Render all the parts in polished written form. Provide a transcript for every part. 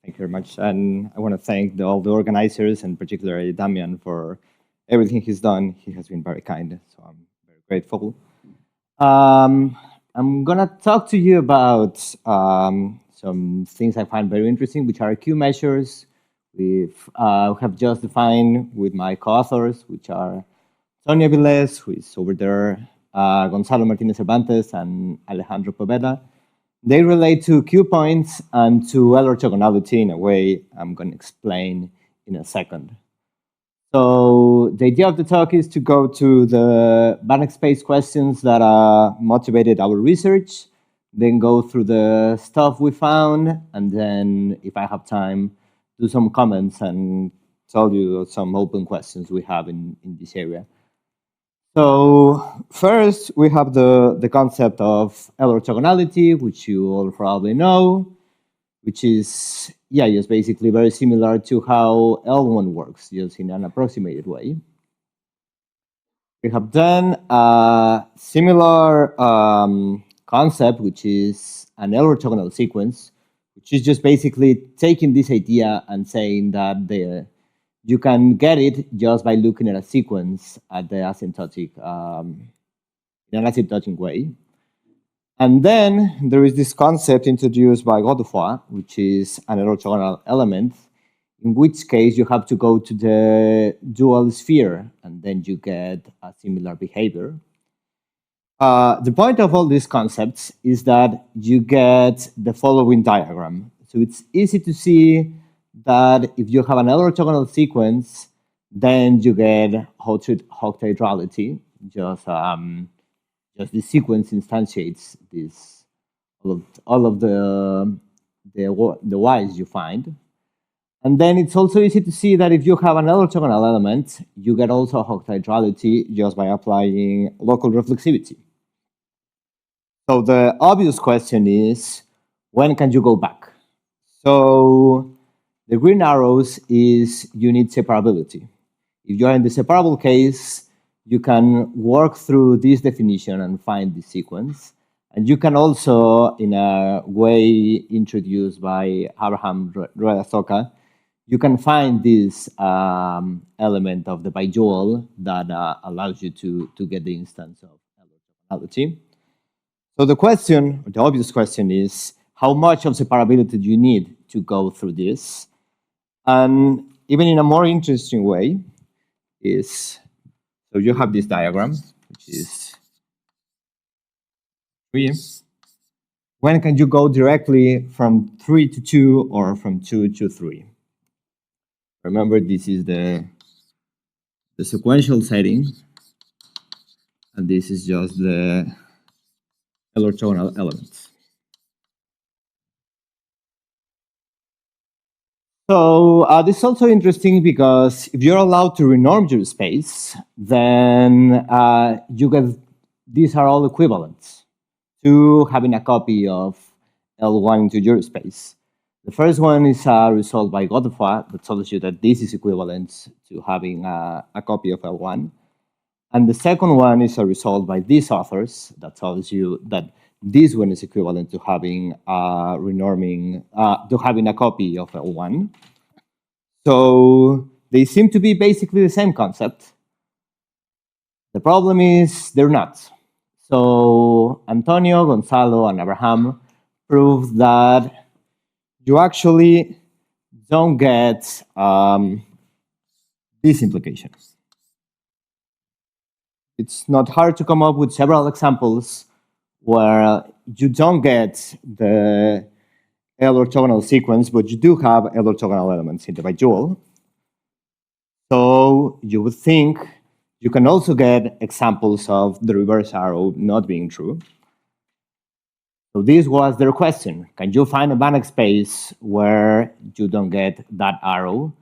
Thank you very much. And I want to thank all the organizers, and particularly Damian, for everything he's done. He has been very kind, so I'm very grateful. I'm going to talk to you about some things I find very interesting, which are Q measures. We have just defined with my co-authors, which are Antonio Avilés, who is over there, Gonzalo Martínez Cervantes, and Alejando Poveda. They relate to Q points and to L-orthogonality in a way I'm going to explain in a second. So the idea of the talk is to go to the Banach space questions that motivated our research, then go through the stuff we found, and then, if I have time, do some comments and tell you some open questions we have in this area. So first, we have the concept of L-orthogonality, which you all probably know, which is, just basically very similar to how L1 works, just in an approximated way. We have done a similar concept, which is an L-orthogonal sequence, which is just basically taking this idea and saying that you can get it just by looking at a sequence at the asymptotic, in an asymptotic way. And then there is this concept introduced by Godefroy, which is an orthogonal element, in which case you have to go to the dual sphere, and then you get a similar behavior. The point of all these concepts is that you get the following diagram. So it's easy to see that if you have an L-orthogonal sequence, then you get octahedrality. Just the sequence instantiates this all of the y's you find. And then it's also easy to see that if you have an L-orthogonal element, you get also octahedrality just by applying local reflexivity. So the obvious question is, when can you go back? So the green arrows is you need separability. If you're in the separable case, you can work through this definition and find the sequence. And you can also, in a way introduced by Abraham Reyes Sáenz, you can find this element of the bidual that allows you to get the instance of L-orthogonality. So the question, the obvious question is, how much of separability do you need to go through this? And even in a more interesting way is, so you have this diagram, which is 3. When can you go directly from 3 to 2 or from 2 to 3? Remember, this is the sequential setting, and this is just the L-orthogonal elements. So this is also interesting because if you're allowed to renorm your space, then you get, these are all equivalent to having a copy of L1 into your space. The first one is a result by Godefroy that tells you that this is equivalent to having a copy of L1. And the second one is a result by these authors that tells you that this one is equivalent to having renorming, to having a copy of L1. So they seem to be basically the same concept. The problem is they're not. So Antonio, Gonzalo, and Abraham proved that you actually don't get these implications. It's not hard to come up with several examples where you don't get the L-orthogonal sequence, but you do have L-orthogonal elements in the bidual. So you would think you can also get examples of the reverse arrow not being true. So this was their question. Can you find a Banach space where you don't get that arrow?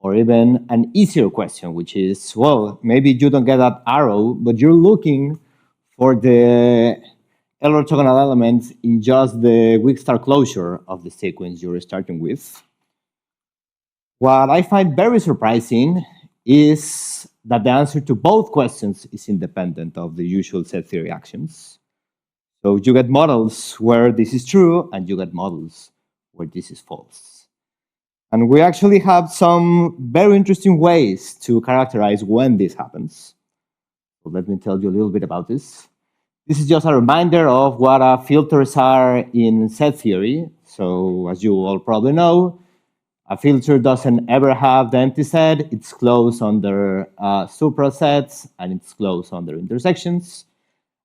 Or even an easier question, which is, well, maybe you don't get that arrow, but you're looking for the L-orthogonal elements in just the weak star closure of the sequence you're starting with. What I find very surprising is that the answer to both questions is independent of the usual set theory axioms. So you get models where this is true, and you get models where this is false. And we actually have some very interesting ways to characterize when this happens. So let me tell you a little bit about this. This is just a reminder of what filters are in set theory. So as you all probably know, a filter doesn't ever have the empty set. It's closed under suprasets, and it's closed under intersections.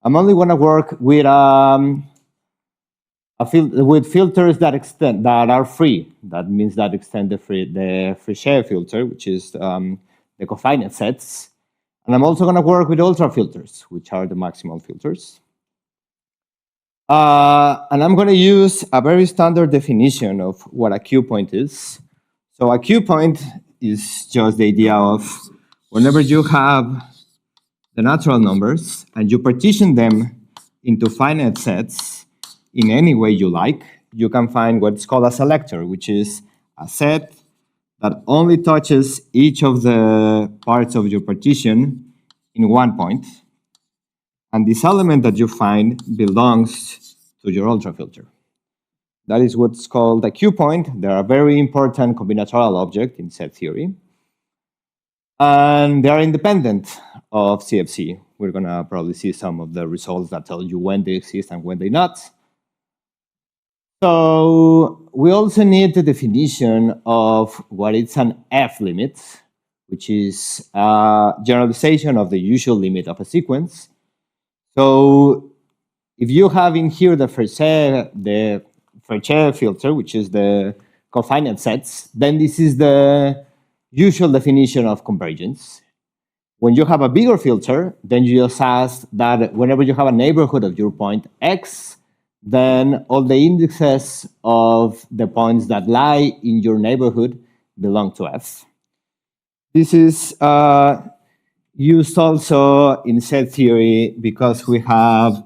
I'm only going to work with filters that are free. That means that extend the Reyes filter, which is the cofinite sets. And I'm also going to work with ultrafilters, which are the maximal filters. And I'm going to use a very standard definition of what a Q point is. So a Q point is just the idea of whenever you have the natural numbers and you partition them into finite sets in any way you like, you can find what's called a selector, which is a set that only touches each of the parts of your partition in one point. And this element that you find belongs to your ultrafilter. That is what's called a Q point. They're a very important combinatorial object in set theory. And they are independent of CFC. We're going to probably see some of the results that tell you when they exist and when they not. So we also need the definition of what is an F limit, which is a generalization of the usual limit of a sequence. So if you have in here the Reyes filter, which is the cofinite sets, then this is the usual definition of convergence. When you have a bigger filter, then you just ask that whenever you have a neighborhood of your point X, then all the indexes of the points that lie in your neighborhood belong to F. This is used also in set theory because we have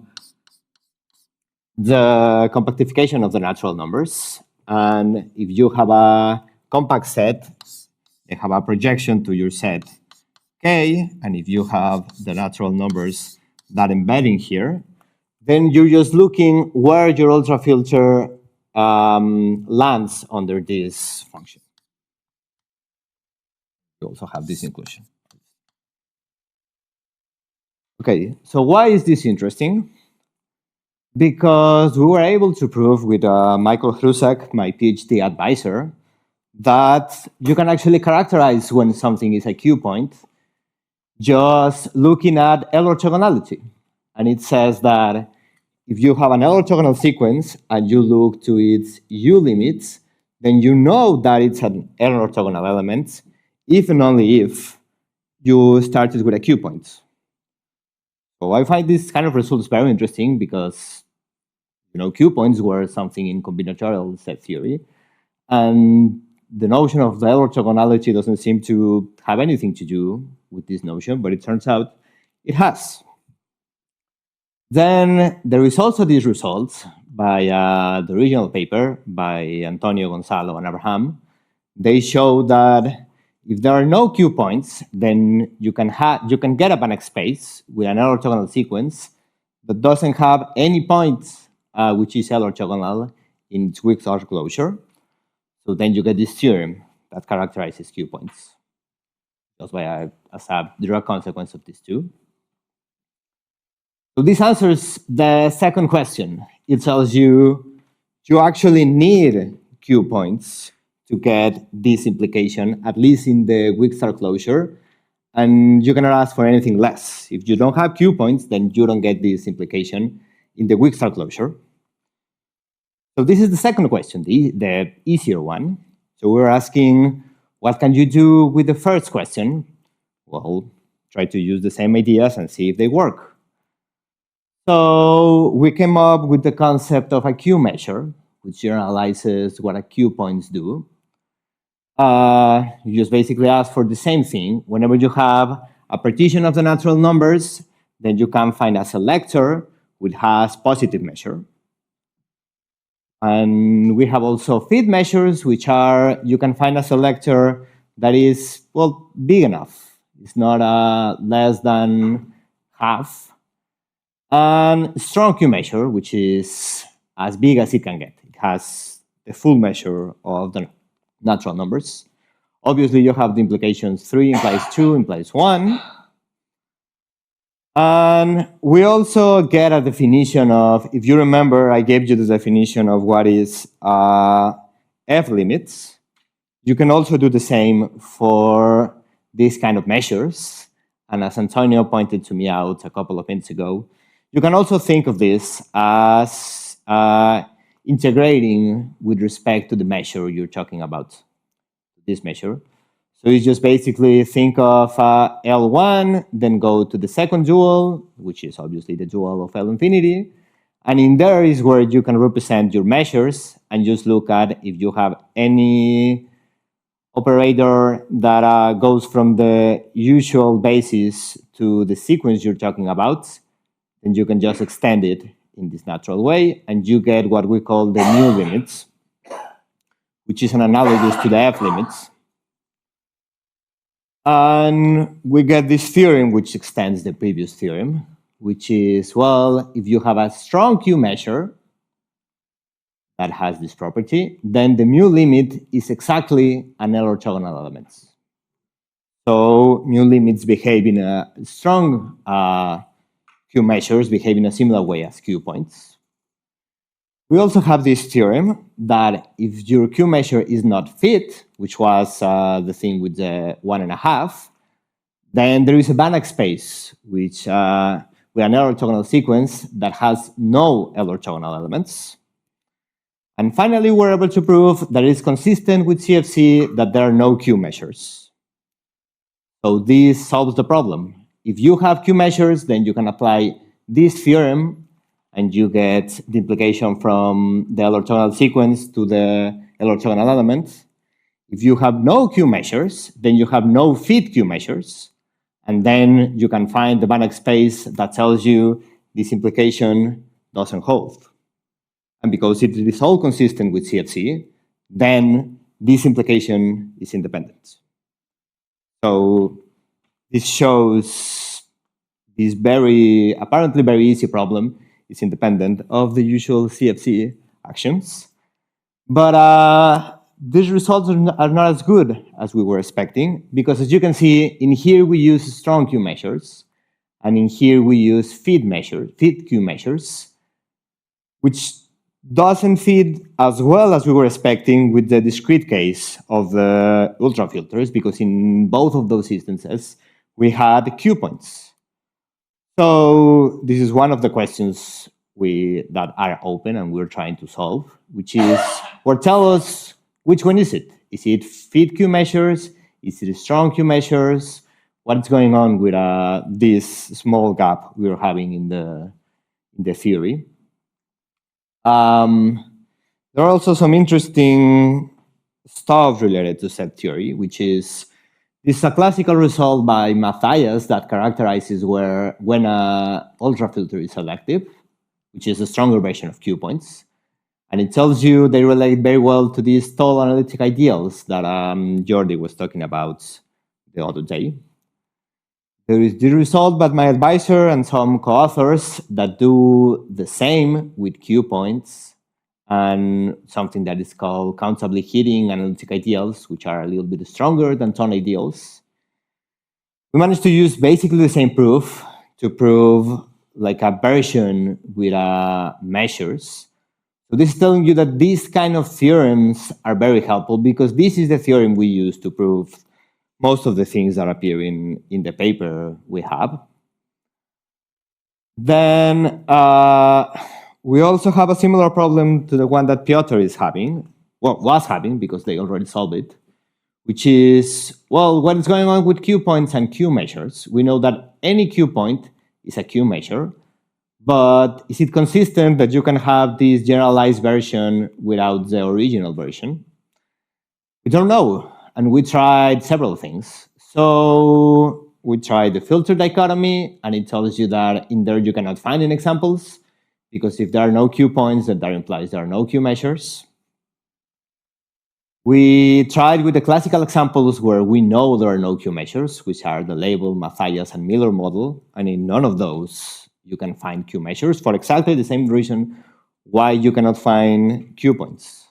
the compactification of the natural numbers. And if you have a compact set, you have a projection to your set K, and if you have the natural numbers that embed in here, then you're just looking where your ultrafilter lands under this function. You also have this inclusion. Okay, so why is this interesting? Because we were able to prove with Michael Hrusak, my PhD advisor, that you can actually characterize when something is a Q point just looking at L-orthogonality. And it says that if you have an L-orthogonal sequence and you look to its U limits, then you know that it's an L-orthogonal element, if and only if you started with a Q point. So I find this kind of results very interesting because Q points were something in combinatorial set theory, and the notion of the L-orthogonality doesn't seem to have anything to do with this notion, but it turns out it has. Then there is also these results by the original paper by Antonio, Gonzalo, and Abraham. They show that if there are no Q points, then you can get a Banach space with an L-orthogonal sequence that doesn't have any points which is L-orthogonal in its weak R closure. So then you get this theorem that characterizes Q points. That's why as a direct consequence of these two. So this answers the second question. It tells you actually need Q points to get this implication, at least in the weak star closure, and you cannot ask for anything less. If you don't have Q points, then you don't get this implication in the weak star closure. So this is the second question, the easier one. So we're asking, what can you do with the first question? Well, try to use the same ideas and see if they work. So we came up with the concept of a Q measure, which generalizes what a Q points do. You just basically ask for the same thing. Whenever you have a partition of the natural numbers, then you can find a selector which has positive measure. And we have also fit measures, which are, you can find a selector that is, well, big enough. It's not less than half. And strong Q measure, which is as big as it can get. It has the full measure of the natural numbers. Obviously, you have the implications 3 implies 2 implies 1. And we also get a definition of, if you remember, I gave you the definition of what is F limits. You can also do the same for these kind of measures. And as Antonio pointed to me out a couple of minutes ago, you can also think of this as integrating with respect to the measure you're talking about, this measure. So you just basically think of L1, then go to the second dual, which is obviously the dual of L infinity. And in there is where you can represent your measures and just look at if you have any operator that goes from the usual basis to the sequence you're talking about, then you can just extend it in this natural way, and you get what we call the mu limits, which is an analogous to the F limits. And we get this theorem, which extends the previous theorem, which is, well, if you have a strong Q measure that has this property, then the mu limit is exactly an L-orthogonal element. So mu limits behave in a strong Q measures behave in a similar way as Q points. We also have this theorem that if your Q measure is not fit, which was the thing with the 1.5, then there is a Banach space, which with an L-orthogonal sequence that has no L-orthogonal elements. And finally, we're able to prove that it's consistent with CFC that there are no Q measures. So this solves the problem. If you have Q measures, then you can apply this theorem and you get the implication from the L-orthogonal sequence to the L-orthogonal element. If you have no Q measures, then you have no fit Q measures. And then you can find the Banach space that tells you this implication doesn't hold. And because it is all consistent with CFC, then this implication is independent. So this shows this apparently very easy problem is independent of the usual CFC actions. But these results are not as good as we were expecting, because as you can see, in here we use strong Q measures, and in here we use fit Q measures, which doesn't fit as well as we were expecting with the discrete case of the ultrafilters, because in both of those instances, we had Q points. So this is one of the questions that are open and we're trying to solve, which is, well, tell us, which one is it? Is it fit Q measures? Is it strong Q measures? What's going on with this small gap we're having in the theory? There are also some interesting stuff related to set theory, which is, this is a classical result by Mathias that characterizes when an ultrafilter is selective, which is a stronger version of Q points. And it tells you they relate very well to these tall analytic ideals that Jordi was talking about the other day. There is the result by my advisor and some co-authors that do the same with Q points and something that is called countably hitting analytic ideals, which are a little bit stronger than tone ideals. We managed to use basically the same proof to prove like a version with measures. So this is telling you that these kind of theorems are very helpful, because this is the theorem we use to prove most of the things that appear in the paper we have. Then we also have a similar problem to the one that Piotr is having, well, was having, because they already solved it, which is, well, what is going on with Q points and Q measures? We know that any Q point is a Q measure, but is it consistent that you can have this generalized version without the original version? We don't know, and we tried several things. So we tried the filter dichotomy, and it tells you that in there you cannot find any examples, because if there are no Q points, then that implies there are no Q measures. We tried with the classical examples where we know there are no Q measures, which are the Label, Mathias, and Miller model, and in none of those you can find Q measures for exactly the same reason why you cannot find Q points.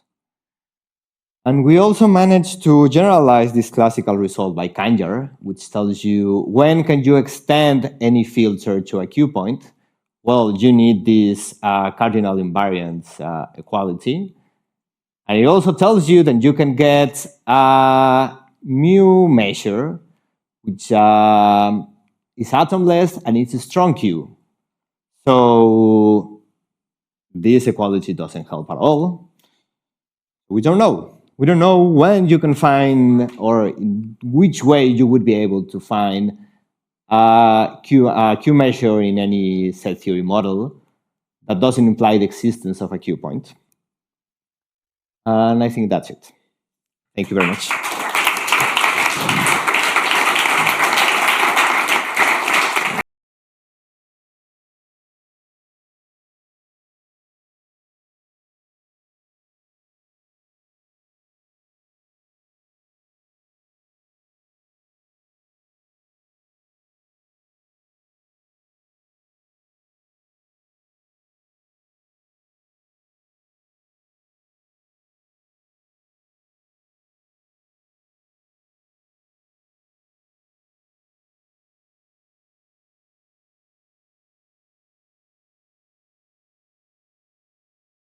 And we also managed to generalize this classical result by Kanjar, which tells you when can you extend any filter to a Q point? Well, you need this cardinal invariance equality. And it also tells you that you can get a mu measure, which is atomless and it's a strong Q. So this equality doesn't help at all. We don't know. We don't know when you can find or in which way you would be able to find a Q measure in any set theory model that doesn't imply the existence of a Q point. And I think that's it. Thank you very much.